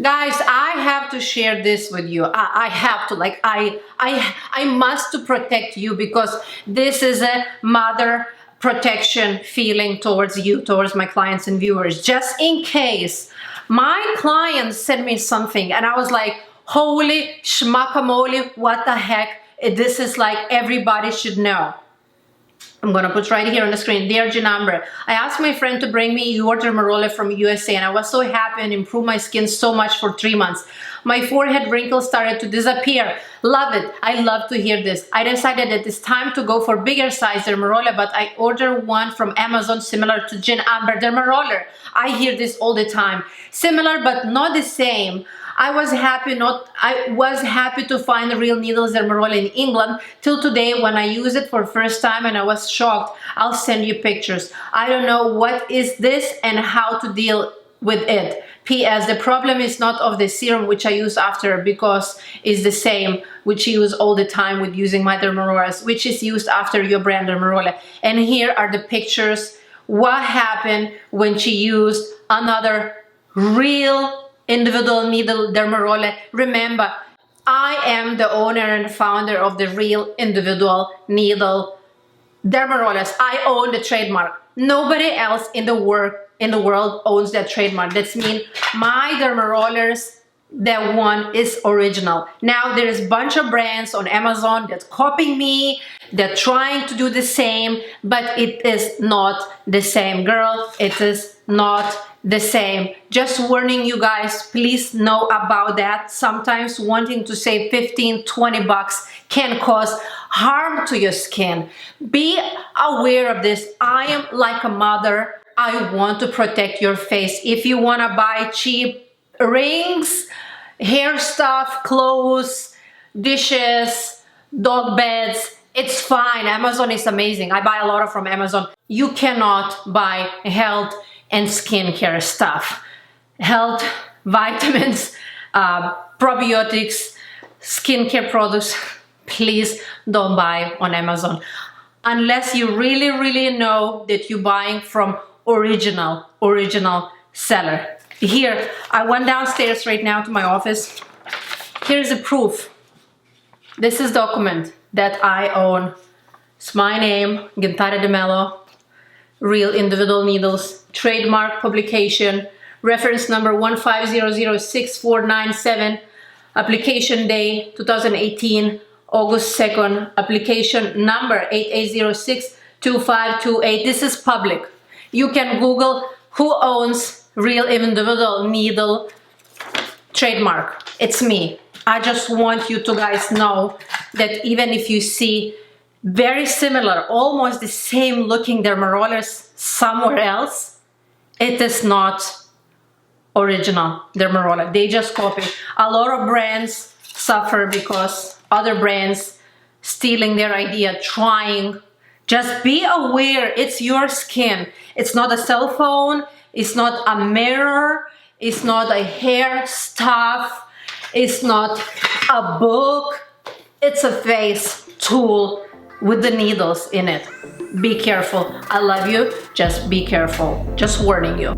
Guys, I have to share this with you. I have to, like, I must to protect you, because this is a mother protection feeling towards you, towards my clients and viewers. Just in case my clients sent me something and I was like, holy schmackamole, what the heck? This is like, everybody should know. I'm gonna put right here on the screen. Dear Ginambre, I asked my friend to bring me your Dermaroller from USA, and I was so happy and improved my skin so much for 3 months. My forehead wrinkles started to disappear. Love it. I love to hear this. I decided that it's time to go for bigger size Dermaroller, but I ordered one from Amazon similar to Ginambre Dermaroller. I hear this all the time. Similar but not the same. I was happy to find the real needles Dermaroller in England till today when I used it for first time and I was shocked. I'll send you pictures. I don't know what is this and how to deal with it. P.S. The problem is not of the serum which I use after, because it's the same which you use all the time with using my Dermarollers, which is used after your brand Dermaroller. And here are the pictures. What happened when she used another real individual needle Dermaroller. Remember, I am the owner and founder of the real individual needle Dermarollers. I own the trademark. Nobody else in the world owns that trademark. That means my Dermarollers, that one is original. Now there's a bunch of brands on Amazon that copying me, they're trying to do the same, but it is not the same, girl. It is not the same. Just warning you guys, please know about that. Sometimes wanting to save 15-20 bucks can cause harm to your skin. Be aware of this. I am like a mother. I want to protect your face. If you want to buy cheap rings, hair stuff, clothes, dishes, dog beds, it's fine. Amazon is amazing. I buy a lot from Amazon. You cannot buy health and skincare stuff. Health, vitamins, probiotics, skincare products, please don't buy on Amazon. Unless you really know that you're buying from original seller. Here, I went downstairs right now to my office. Here's the proof. This is document that I own. It's my name, Gintare de Mello, real individual needles, trademark publication, reference number 1500647, application day 2018, August 2nd, application number 88062528. This is public. You can Google who owns real individual needle trademark. It's me. I just want you to guys know that even if you see very similar, almost the same looking Dermarollers somewhere else, it is not original Dermaroller. They just copy. A lot of brands suffer because other brands stealing their idea, trying. Just be aware, it's your skin. It's not a cell phone, it's not a mirror, it's not a hair stuff, it's not a book, it's a face tool with the needles in it. Be careful. I love you, just be careful. Just warning you.